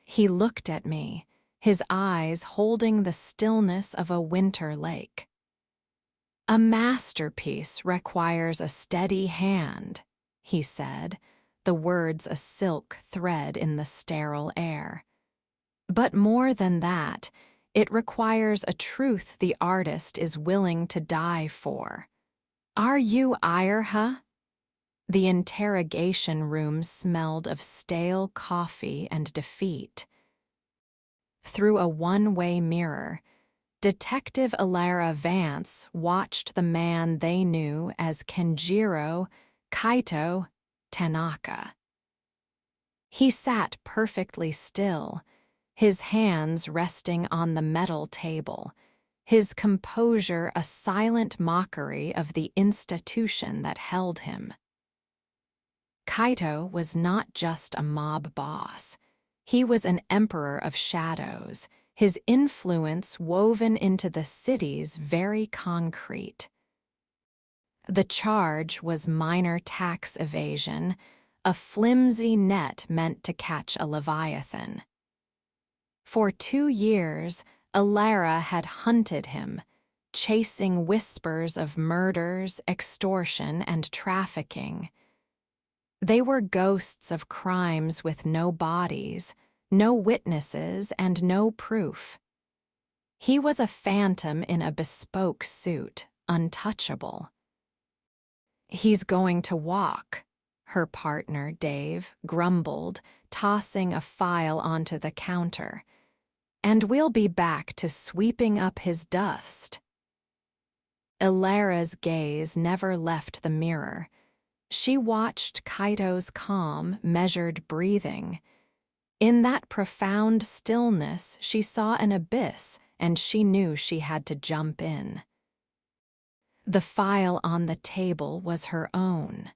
He looked at me, his eyes holding the stillness of a winter lake. "A masterpiece requires a steady hand," he said, the words a silk thread in the sterile air. "But more than that, it requires a truth the artist is willing to die for. Are you Ayerha?" The interrogation room smelled of stale coffee and defeat. Through a one-way mirror, Detective Alara Vance watched the man they knew as Kenjiro Kaito Tanaka. He sat perfectly still, his hands resting on the metal table, his composure a silent mockery of the institution that held him. Kaito was not just a mob boss. He was an emperor of shadows, his influence woven into the city's very concrete. The charge was minor tax evasion, a flimsy net meant to catch a leviathan. For 2 years, Alara had hunted him, chasing whispers of murders, extortion, and trafficking. They were ghosts of crimes with no bodies, no witnesses, and no proof. He was a phantom in a bespoke suit, untouchable. "He's going to walk," her partner, Dave, grumbled, tossing a file onto the counter. "And we'll be back to sweeping up his dust." Ilara's gaze never left the mirror. She watched Kaito's calm, measured breathing. In that profound stillness, she saw an abyss, and she knew she had to jump in. The file on the table was her own.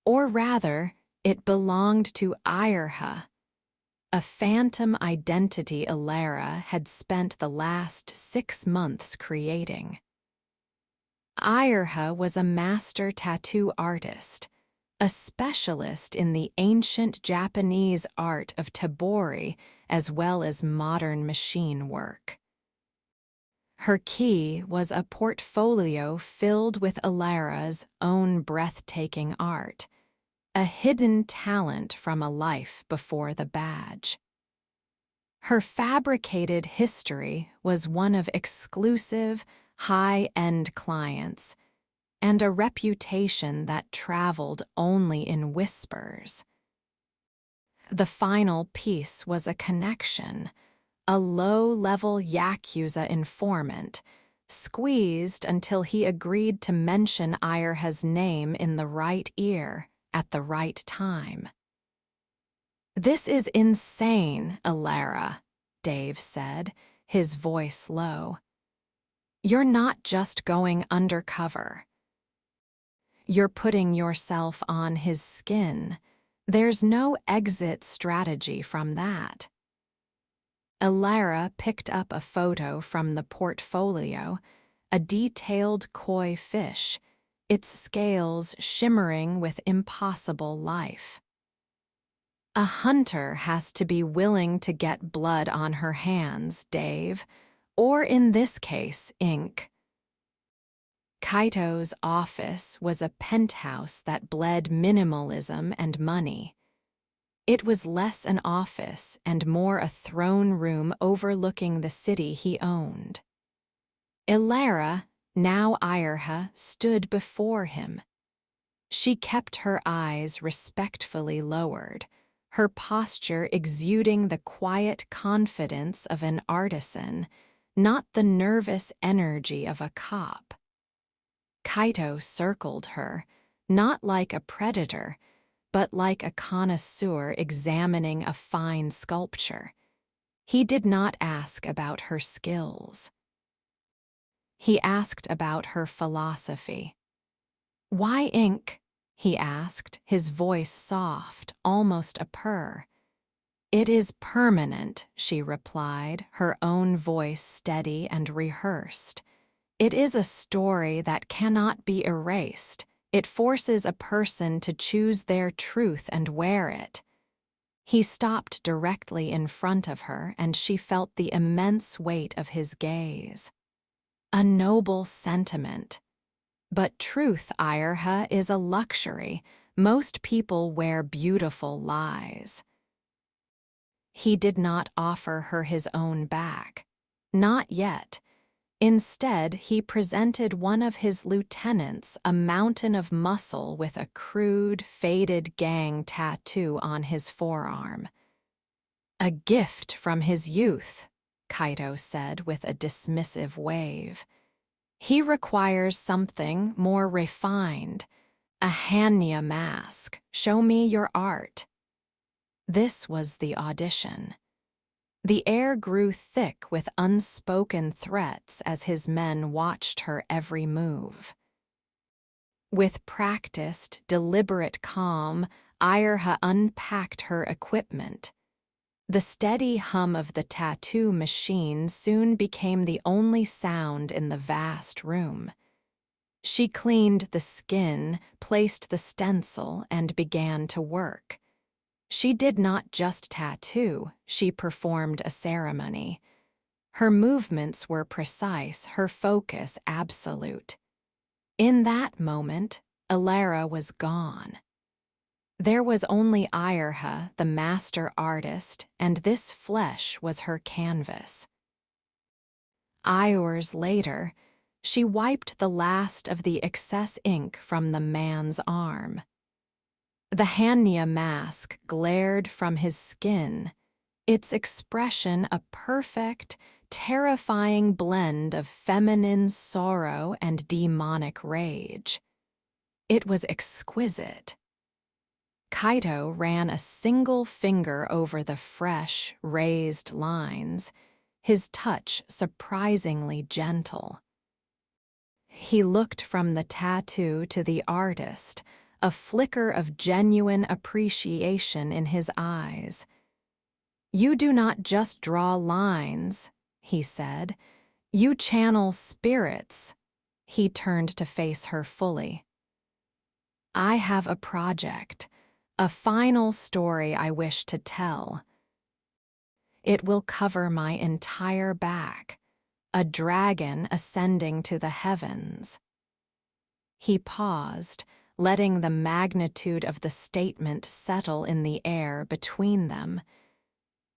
Or rather, it belonged to Ayerha, a phantom identity Alara had spent the last 6 months creating. Ayerha was a master tattoo artist, a specialist in the ancient Japanese art of tabori as well as modern machine work. Her key was a portfolio filled with Alara's own breathtaking art, a hidden talent from a life before the badge. Her fabricated history was one of exclusive, high-end clients, and a reputation that traveled only in whispers. The final piece was a connection, a low-level Yakuza informant, squeezed until he agreed to mention Ayerha's name in the right ear at the right time. "This is insane, Alara," Dave said, his voice low. "You're not just going undercover. You're putting yourself on his skin. There's no exit strategy from that." Alara picked up a photo from the portfolio, a detailed koi fish, its scales shimmering with impossible life. "A hunter has to be willing to get blood on her hands, Dave, or in this case, ink." Kaito's office was a penthouse that bled minimalism and money. It was less an office and more a throne room overlooking the city he owned. Alara, now Ayerha, stood before him. She kept her eyes respectfully lowered, her posture exuding the quiet confidence of an artisan, not the nervous energy of a cop. Kaito circled her, not like a predator, but like a connoisseur examining a fine sculpture. He did not ask about her skills. He asked about her philosophy. "Why ink?" he asked, his voice soft, almost a purr. "It is permanent," she replied, her own voice steady and rehearsed. "It is a story that cannot be erased. It forces a person to choose their truth and wear it." He stopped directly in front of her, and she felt the immense weight of his gaze. A noble sentiment. But truth, Ayerha, is a luxury. Most people wear beautiful lies. He did not offer her his own back. Not yet. Instead, he presented one of his lieutenants a mountain of muscle with a crude, faded gang tattoo on his forearm. A gift from his youth, Kaito said with a dismissive wave. He requires something more refined. A Hanya mask. Show me your art. This was the audition. The air grew thick with unspoken threats as his men watched her every move. With practiced, deliberate calm, Ayerha unpacked her equipment. The steady hum of the tattoo machine soon became the only sound in the vast room. She cleaned the skin, placed the stencil, and began to work. She did not just tattoo, she performed a ceremony. Her movements were precise, her focus absolute. In that moment, Elara was gone. There was only Ayerha, the master artist, and this flesh was her canvas. Hours later, she wiped the last of the excess ink from the man's arm. The Hanya mask glared from his skin, its expression a perfect, terrifying blend of feminine sorrow and demonic rage. It was exquisite. Kaito ran a single finger over the fresh, raised lines, his touch surprisingly gentle. He looked from the tattoo to the artist, a flicker of genuine appreciation in his eyes. "You do not just draw lines," he said. "You channel spirits." He turned to face her fully. "I have a project, a final story I wish to tell. It will cover my entire back, a dragon ascending to the heavens." He paused, letting the magnitude of the statement settle in the air between them.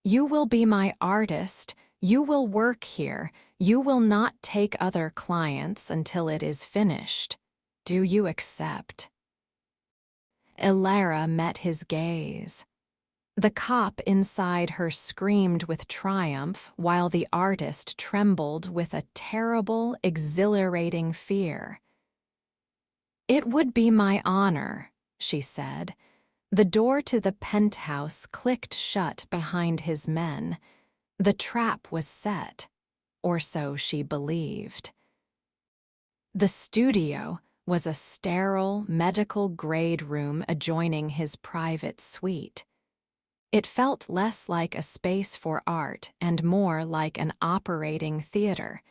"You will be my artist, you will work here, you will not take other clients until it is finished. Do you accept?" Elara met his gaze. The cop inside her screamed with triumph while the artist trembled with a terrible, exhilarating fear. "It would be my honor," she said. The door to the penthouse clicked shut behind his men. The trap was set, or so she believed. The studio was a sterile, medical-grade room adjoining his private suite. It felt less like a space for art and more like an operating theater,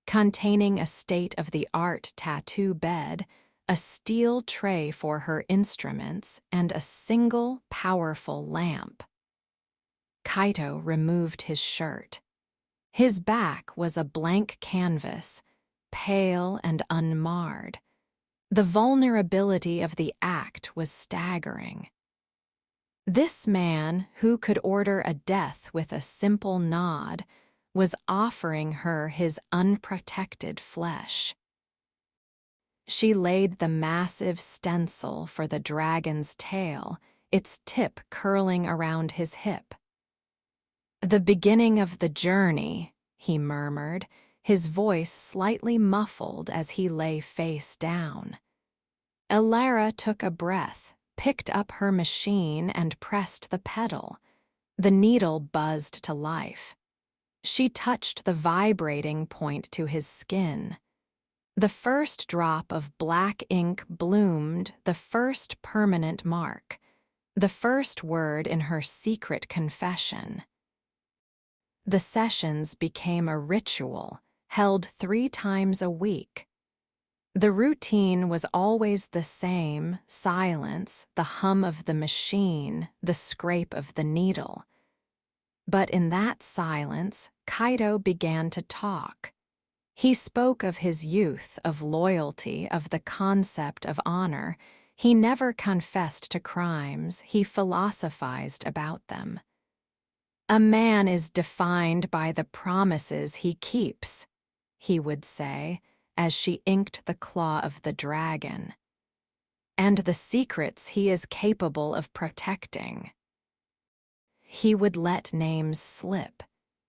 containing a state-of-the-art tattoo bed, a steel tray for her instruments, and a single, powerful lamp. Kaito removed his shirt. His back was a blank canvas, pale and unmarred. The vulnerability of the act was staggering. This man, who could order a death with a simple nod, was offering her his unprotected flesh. She laid the massive stencil for the dragon's tail, its tip curling around his hip. "The beginning of the journey," he murmured, his voice slightly muffled as he lay face down. Elara took a breath, picked up her machine, and pressed the pedal. The needle buzzed to life. She touched the vibrating point to his skin. The first drop of black ink bloomed, the first permanent mark, the first word in her secret confession. The sessions became a ritual, held 3 times a week. The routine was always the same: silence, the hum of the machine, the scrape of the needle. But in that silence, Kaito began to talk. He spoke of his youth, of loyalty, of the concept of honor. He never confessed to crimes, he philosophized about them. "A man is defined by the promises he keeps," he would say, as she inked the claw of the dragon, "and the secrets he is capable of protecting." He would let names slip,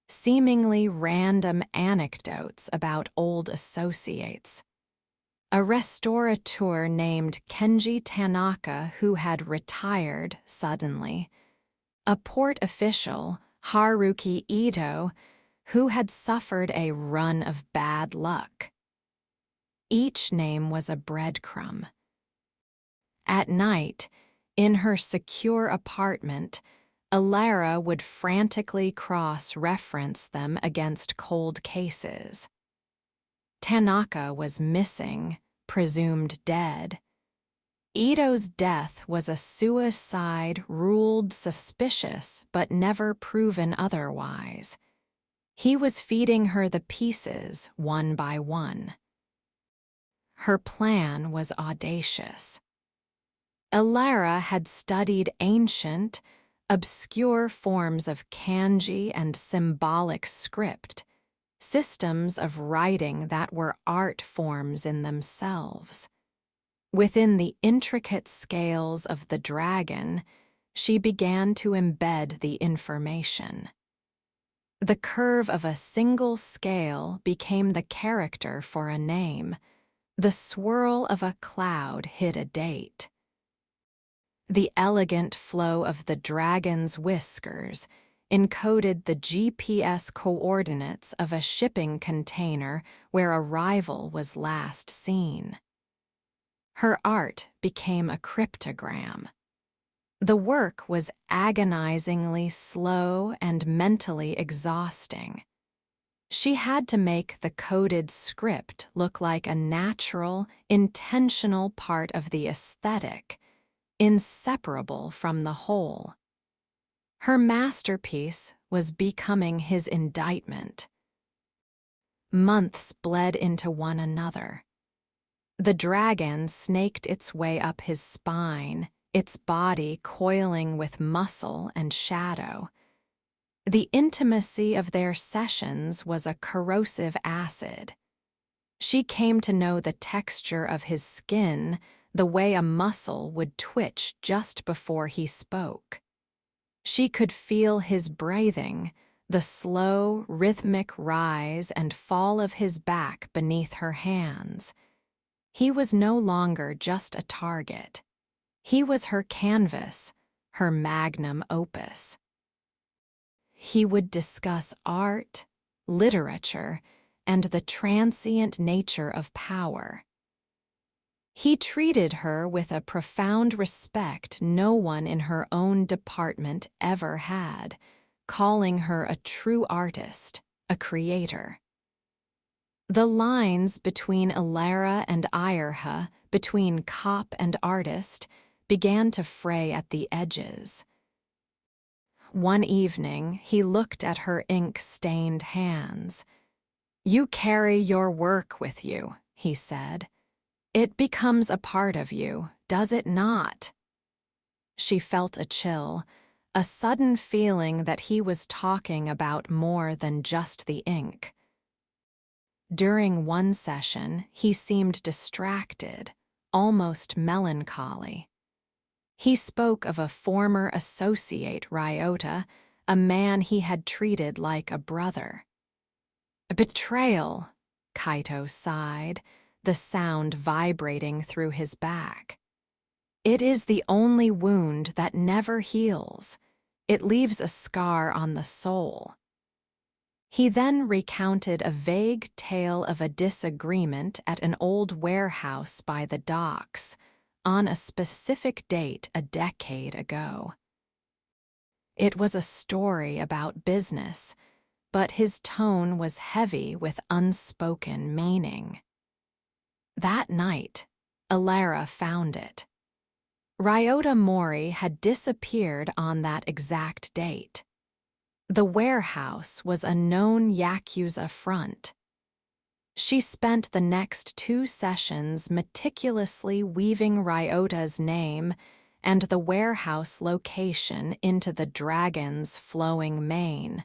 seemingly random anecdotes about old associates. A restaurateur named Kenji Tanaka who had retired suddenly. A port official, Haruki Ito, who had suffered a run of bad luck. Each name was a breadcrumb. At night, in her secure apartment, Alara would frantically cross-reference them against cold cases. Tanaka was missing, presumed dead. Ito's death was a suicide ruled suspicious but never proven otherwise. He was feeding her the pieces one by one. Her plan was audacious. Alara had studied ancient, obscure forms of kanji and symbolic script, systems of writing that were art forms in themselves. Within the intricate scales of the dragon, she began to embed the information. The curve of a single scale became the character for a name. The swirl of a cloud hid a date. The elegant flow of the dragon's whiskers encoded the GPS coordinates of a shipping container where a rival was last seen. Her art became a cryptogram. The work was agonizingly slow and mentally exhausting. She had to make the coded script look like a natural, intentional part of the aesthetic, inseparable from the whole. Her masterpiece was becoming his indictment. Months bled into one another. The dragon snaked its way up his spine, its body coiling with muscle and shadow. The intimacy of their sessions was a corrosive acid. She came to know the texture of his skin, the way a muscle would twitch just before he spoke. She could feel his breathing, the slow, rhythmic rise and fall of his back beneath her hands. He was no longer just a target. He was her canvas, her magnum opus. He would discuss art, literature, and the transient nature of power. He treated her with a profound respect no one in her own department ever had, calling her a true artist, a creator. The lines between Alara and Ireha, between cop and artist, began to fray at the edges. One evening, he looked at her ink-stained hands. "You carry your work with you," he said. "It becomes a part of you, does it not?" She felt a chill, a sudden feeling that he was talking about more than just the ink. During one session, he seemed distracted, almost melancholy. He spoke of a former associate, Ryota, a man he had treated like a brother. "A betrayal," Kaito sighed, the sound vibrating through his back. "It is the only wound that never heals. It leaves a scar on the soul." He then recounted a vague tale of a disagreement at an old warehouse by the docks, on a specific date a decade ago. It was a story about business, but his tone was heavy with unspoken meaning. That night, Alara found it. Ryota Mori had disappeared on that exact date. The warehouse was a known Yakuza front. She spent the next 2 sessions meticulously weaving Ryota's name and the warehouse location into the dragon's flowing mane,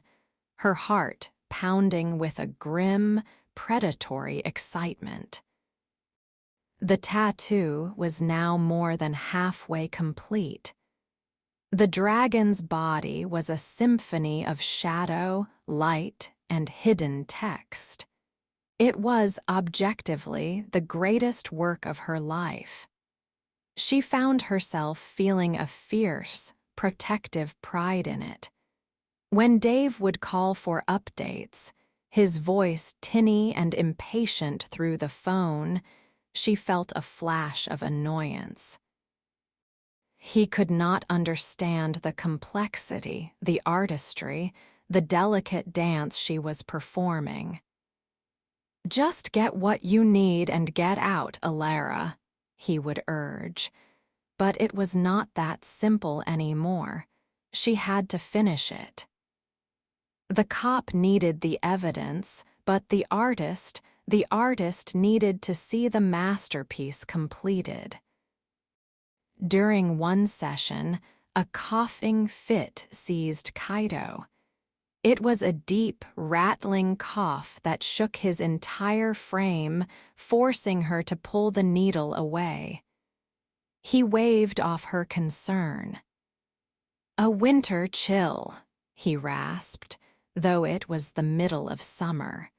her heart pounding with a grim, predatory excitement. The tattoo was now more than halfway complete. The dragon's body was a symphony of shadow, light, and hidden text. It was, objectively, the greatest work of her life. She found herself feeling a fierce, protective pride in it. When Dave would call for updates, his voice tinny and impatient through the phone, she felt a flash of annoyance. He could not understand the complexity, the artistry, the delicate dance she was performing. "Just get what you need and get out, Alara," he would urge. But it was not that simple anymore. She had to finish it. The cop needed the evidence, but the artist needed to see the masterpiece completed. During one session, a coughing fit seized Kaito. It was a deep, rattling cough that shook his entire frame, forcing her to pull the needle away. He waved off her concern. "A winter chill," he rasped, though it was the middle of summer.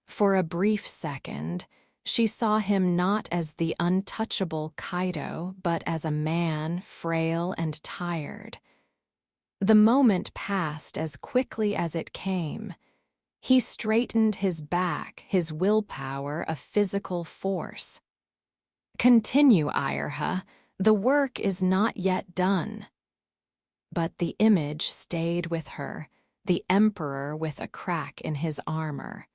For a brief second, she saw him not as the untouchable Kaito, but as a man, frail and tired. The moment passed as quickly as it came. He straightened his back, his willpower a physical force. "Continue, Ayerha. The work is not yet done." But the image stayed with her, the emperor with a crack in his armor.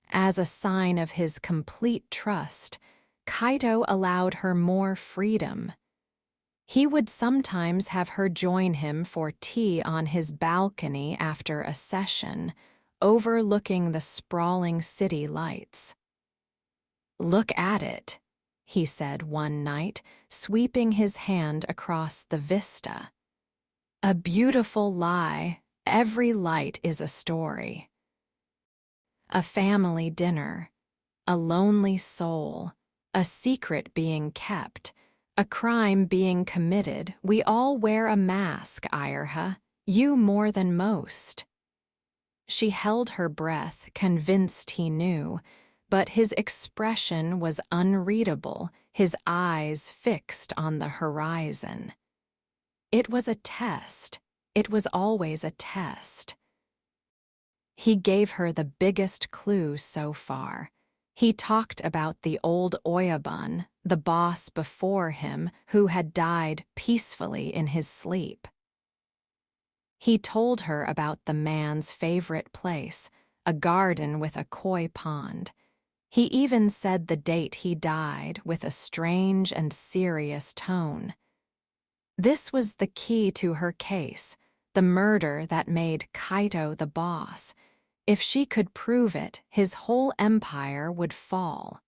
As a sign of his complete trust, Kaito allowed her more freedom. He would sometimes have her join him for tea on his balcony after a session, overlooking the sprawling city lights. "Look at it," he said one night, sweeping his hand across the vista. "A beautiful lie. Every light is a story." A family dinner, a lonely soul, a secret being kept, a crime being committed. We all wear a mask, Ayerha, you more than most. She held her breath, convinced he knew, but his expression was unreadable, his eyes fixed on the horizon. It was a test. It was always a test. He gave her the biggest clue so far. He talked about the old Oyabun, the boss before him, who had died peacefully in his sleep. He told her about the man's favorite place, a garden with a koi pond. He even said the date he died with a strange and serious tone. This was the key to her case, the murder that made Kaito the boss. If she could prove it, his whole empire would fall.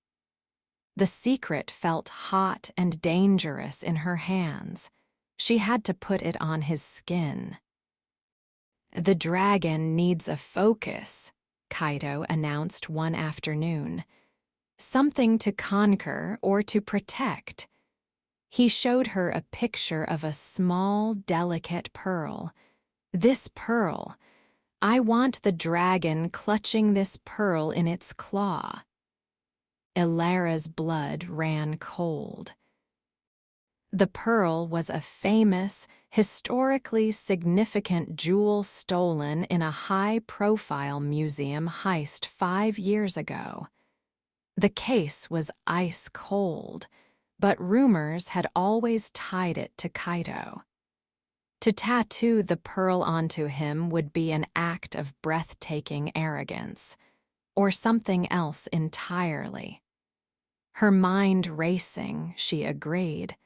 The secret felt hot and dangerous in her hands. She had to put it on his skin. "The dragon needs a focus," Kaito announced one afternoon. "Something to conquer or to protect." He showed her a picture of a small, delicate pearl. "This pearl. I want the dragon clutching this pearl in its claw." Alara's blood ran cold. The pearl was a famous, historically significant jewel stolen in a high-profile museum heist 5 years ago. The case was ice cold, but rumors had always tied it to Kaito. To tattoo the pearl onto him would be an act of breathtaking arrogance. or something else entirely. Her mind racing, she agreed.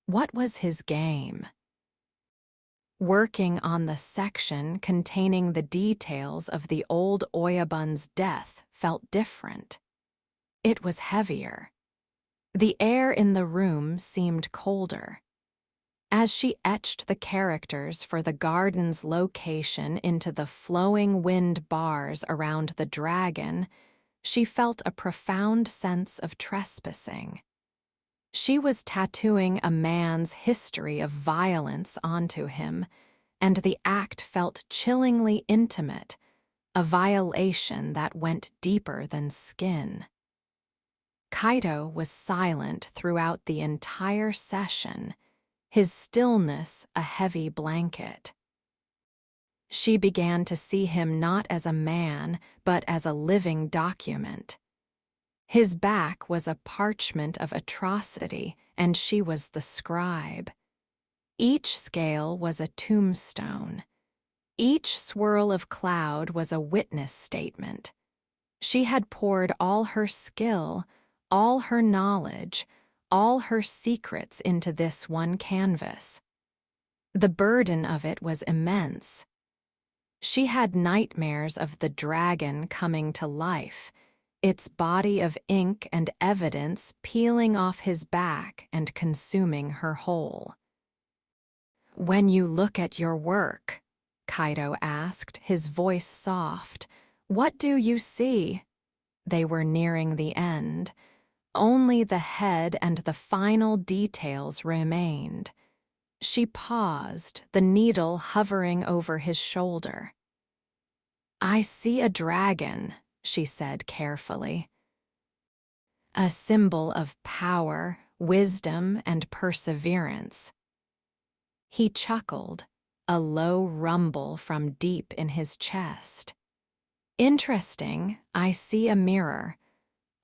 What was his game? Working on the section containing the details of the old Oyabun's death felt different. It was heavier. The air in the room seemed colder. As she etched the characters for the garden's location into the flowing wind bars around the dragon, she felt a profound sense of trespassing. She was tattooing a man's history of violence onto him, and the act felt chillingly intimate, a violation that went deeper than skin. Kaito was silent throughout the entire session, his stillness a heavy blanket. She began to see him not as a man, but as a living document. His back was a parchment of atrocity, and she was the scribe. Each scale was a tombstone. Each swirl of cloud was a witness statement. She had poured all her skill, all her knowledge, all her secrets into this one canvas. The burden of it was immense. She had nightmares of the dragon coming to life, its body of ink and evidence peeling off his back and consuming her whole. "When you look at your work," Kaito asked, his voice soft, "what do you see?" They were nearing the end. Only the head and the final details remained. She paused, the needle hovering over his shoulder. "I see a dragon," she said carefully. "A symbol of power, wisdom, and perseverance." He chuckled, a low rumble from deep in his chest. "Interesting, I see a mirror.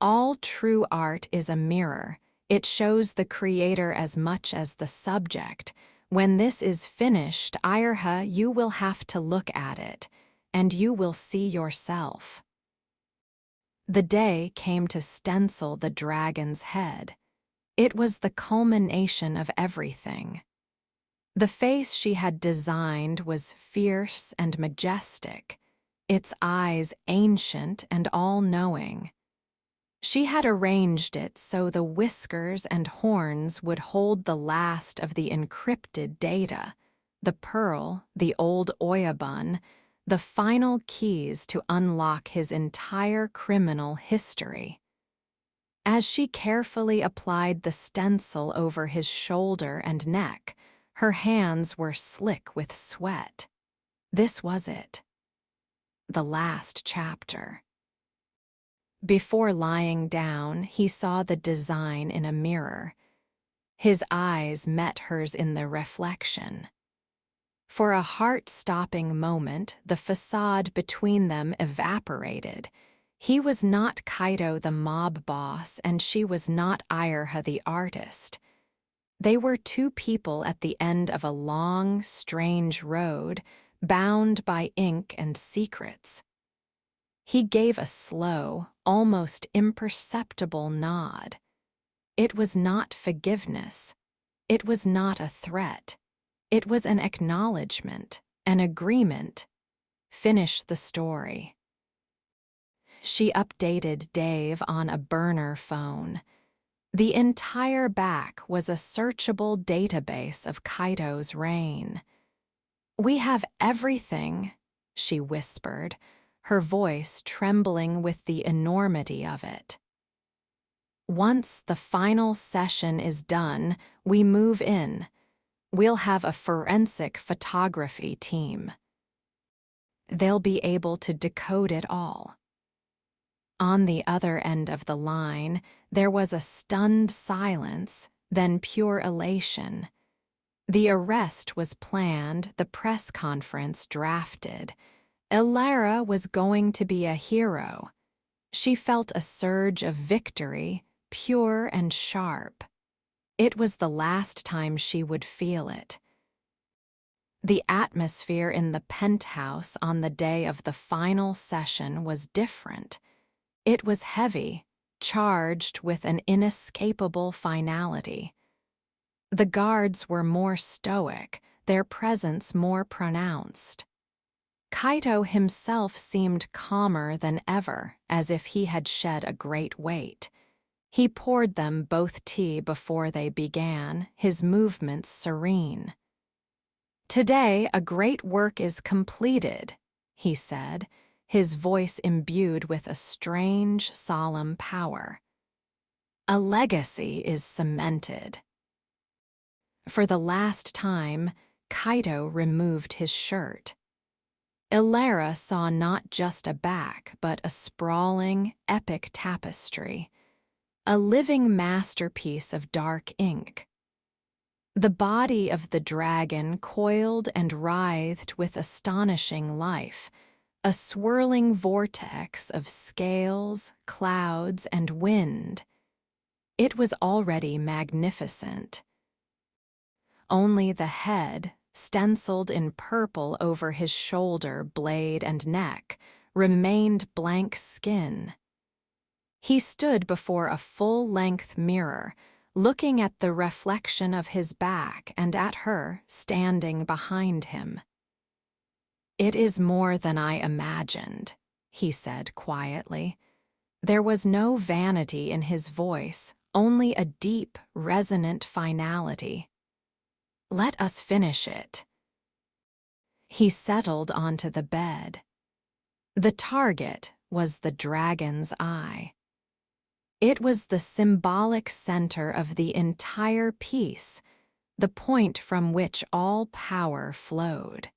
All true art is a mirror. It shows the creator as much as the subject. When this is finished, Ayerha, you will have to look at it, and you will see yourself." The day came to stencil the dragon's head. It was the culmination of everything. The face she had designed was fierce and majestic, its eyes ancient and all-knowing. She had arranged it so the whiskers and horns would hold the last of the encrypted data, the pearl, the old Oyabun, the final keys to unlock his entire criminal history. As she carefully applied the stencil over his shoulder and neck, her hands were slick with sweat. This was it. The last chapter. Before lying down, he saw the design in a mirror. His eyes met hers in the reflection. For a heart-stopping moment, the facade between them evaporated. He was not Kaito the mob boss, and she was not Ayerha the artist. They were two people at the end of a long, strange road, bound by ink and secrets. He gave a slow, almost imperceptible nod. It was not forgiveness. It was not a threat. It was an acknowledgement, an agreement. Finish the story. She updated Dave on a burner phone. The entire back was a searchable database of Kaito's reign. "We have everything," she whispered, her voice trembling with the enormity of it. "Once the final session is done, we move in. We'll have a forensic photography team. They'll be able to decode it all." On the other end of the line, there was a stunned silence, then pure elation. The arrest was planned, the press conference drafted. Elara was going to be a hero. She felt a surge of victory, pure and sharp. It was the last time she would feel it. The atmosphere in the penthouse on the day of the final session was different. It was heavy, charged with an inescapable finality. The guards were more stoic, their presence more pronounced. Kaito himself seemed calmer than ever, as if he had shed a great weight. He poured them both tea before they began, his movements serene. "Today a great work is completed," he said, his voice imbued with a strange, solemn power. "A legacy is cemented." For the last time, Kaito removed his shirt. Ilera saw not just a back, but a sprawling, epic tapestry, a living masterpiece of dark ink. The body of the dragon coiled and writhed with astonishing life, a swirling vortex of scales, clouds, and wind. It was already magnificent. Only the head, stenciled in purple over his shoulder, blade, and neck, remained blank skin. He stood before a full-length mirror, looking at the reflection of his back and at her standing behind him. "It is more than I imagined," he said quietly. There was no vanity in his voice, only a deep, resonant finality. "Let us finish it." He settled onto the bed. The target was the dragon's eye. It was the symbolic center of the entire piece, the point from which all power flowed.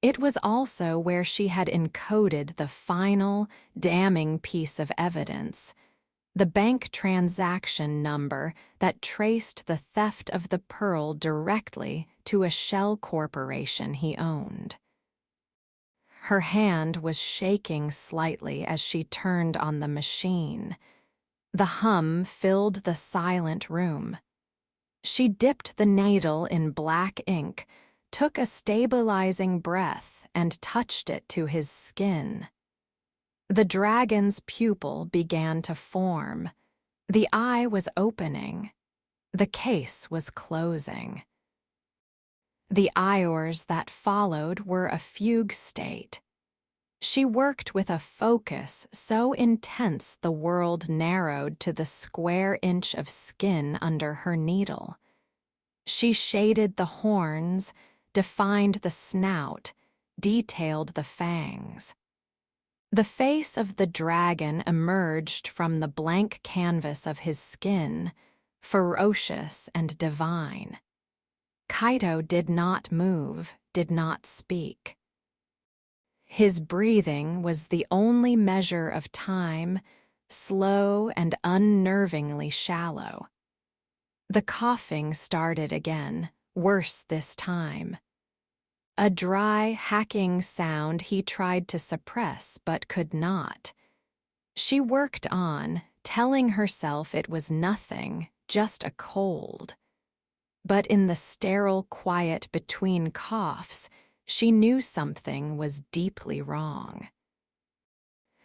It was also where she had encoded the final, damning piece of evidence, the bank transaction number that traced the theft of the pearl directly to a shell corporation he owned. Her hand was shaking slightly as she turned on the machine. The hum filled the silent room. She dipped the needle in black ink, took a stabilizing breath, and touched it to his skin. The dragon's pupil began to form. The eye was opening. The case was closing. The hours that followed were a fugue state. She worked with a focus so intense the world narrowed to the square inch of skin under her needle. She shaded the horns, defined the snout, detailed the fangs. The face of the dragon emerged from the blank canvas of his skin, ferocious and divine. Kaito did not move, did not speak. His breathing was the only measure of time, slow and unnervingly shallow. The coughing started again, worse this time. A dry, hacking sound he tried to suppress but could not. She worked on, telling herself it was nothing, just a cold. But in the sterile quiet between coughs, she knew something was deeply wrong.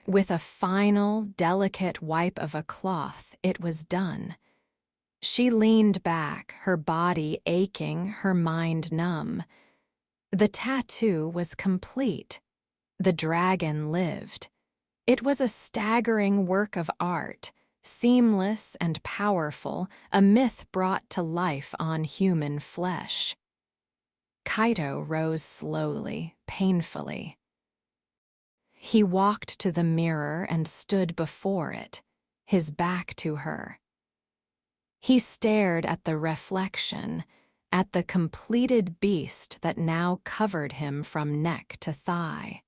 With a final, delicate wipe of a cloth, it was done. She leaned back, her body aching, her mind numb. The tattoo was complete. The dragon lived. It was a staggering work of art, seamless and powerful, a myth brought to life on human flesh. Kaito rose slowly, painfully. He walked to the mirror and stood before it, his back to her. He stared at the reflection, at the completed beast that now covered him from neck to thigh.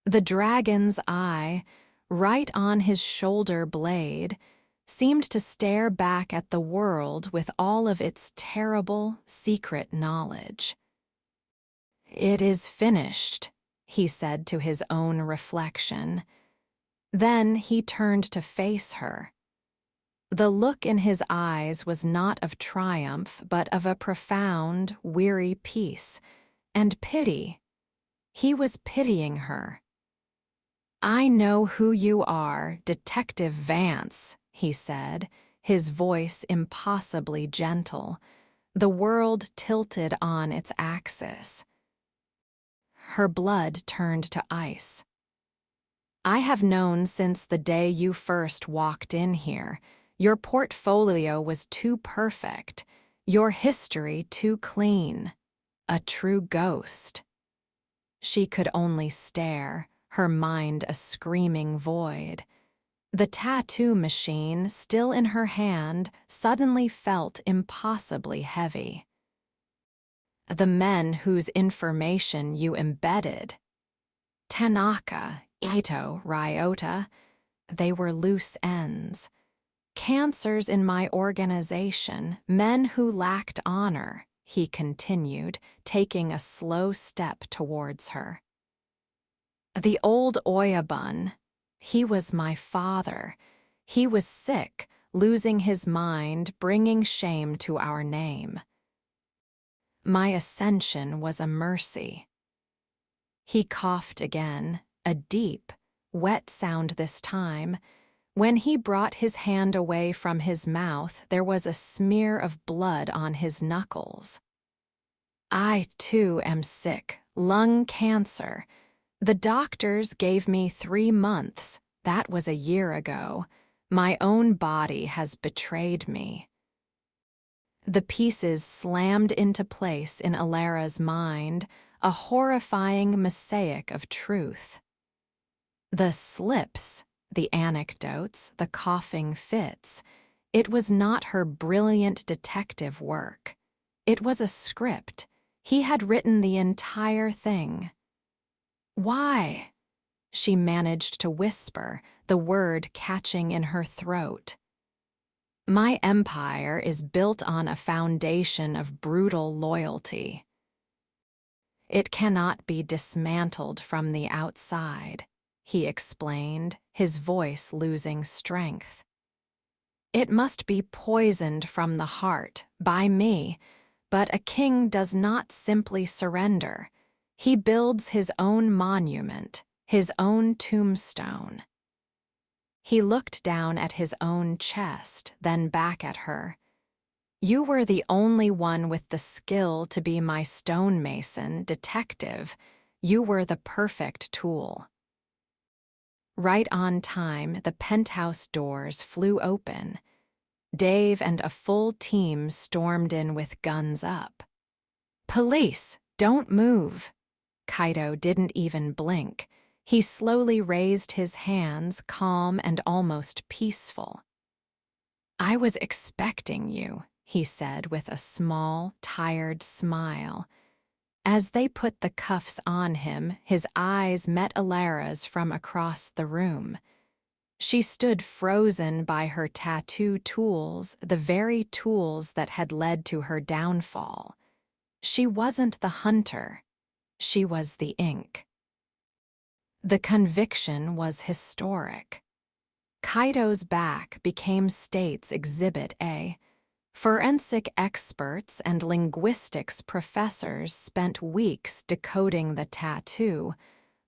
The dragon's eye, right on his shoulder blade, seemed to stare back at the world with all of its terrible, secret knowledge. "It is finished," he said to his own reflection. Then he turned to face her. The look in his eyes was not of triumph, but of a profound, weary peace, and pity. He was pitying her. "I know who you are, Detective Vance," he said, his voice impossibly gentle, the world tilted on its axis. Her blood turned to ice. "I have known since the day you first walked in here. Your portfolio was too perfect, your history too clean. A true ghost." She could only stare, her mind a screaming void. The tattoo machine, still in her hand, suddenly felt impossibly heavy. "The men whose information you embedded, Tanaka, Ito, Ryota, they were loose ends. Cancers in my organization, men who lacked honor," he continued, taking a slow step towards her. "The old Oyabun, he was my father. He was sick, losing his mind, bringing shame to our name. My ascension was a mercy." He coughed again, a deep, wet sound this time. When he brought his hand away from his mouth, there was a smear of blood on his knuckles. "I, too, am sick, lung cancer. The doctors gave me 3 months. That was a year ago. My own body has betrayed me." The pieces slammed into place in Alara's mind, a horrifying mosaic of truth. The slips, the anecdotes, the coughing fits, it was not her brilliant detective work. It was a script. He had written the entire thing. "Why?" she managed to whisper, the word catching in her throat. "My empire is built on a foundation of brutal loyalty. It cannot be dismantled from the outside," he explained, his voice losing strength. "It must be poisoned from the heart, by me, but a king does not simply surrender. He builds his own monument, his own tombstone." He looked down at his own chest, then back at her. "You were the only one with the skill to be my stonemason, detective. You were the perfect tool." Right on time, the penthouse doors flew open. Dave and a full team stormed in with guns up. "Police, don't move." Kaito didn't even blink. He slowly raised his hands, calm and almost peaceful. "I was expecting you," he said with a small, tired smile. As they put the cuffs on him, his eyes met Alara's from across the room. She stood frozen by her tattoo tools, the very tools that had led to her downfall. She wasn't the hunter. She was the ink. The conviction was historic. Kaito's back became State's Exhibit A. Forensic experts and linguistics professors spent weeks decoding the tattoo,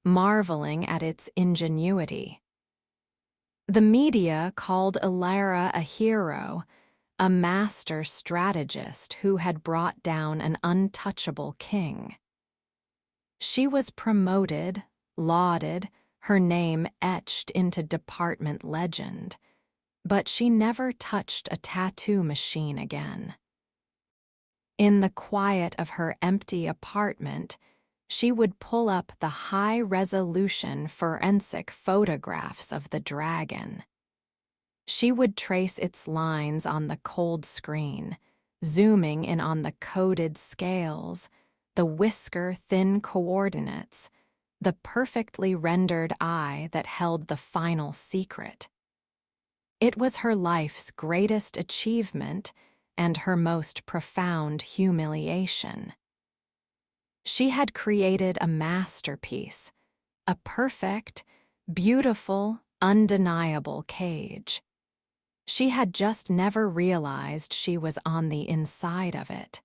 marveling at its ingenuity. The media called Alara a hero, a master strategist who had brought down an untouchable king. She was promoted, lauded, her name etched into department legend, but she never touched a tattoo machine again. In the quiet of her empty apartment, she would pull up the high-resolution forensic photographs of the dragon. She would trace its lines on the cold screen, zooming in on the coded scales, the whisker-thin coordinates, the perfectly rendered eye that held the final secret. It was her life's greatest achievement and her most profound humiliation. She had created a masterpiece, a perfect, beautiful, undeniable cage. She had just never realized she was on the inside of it.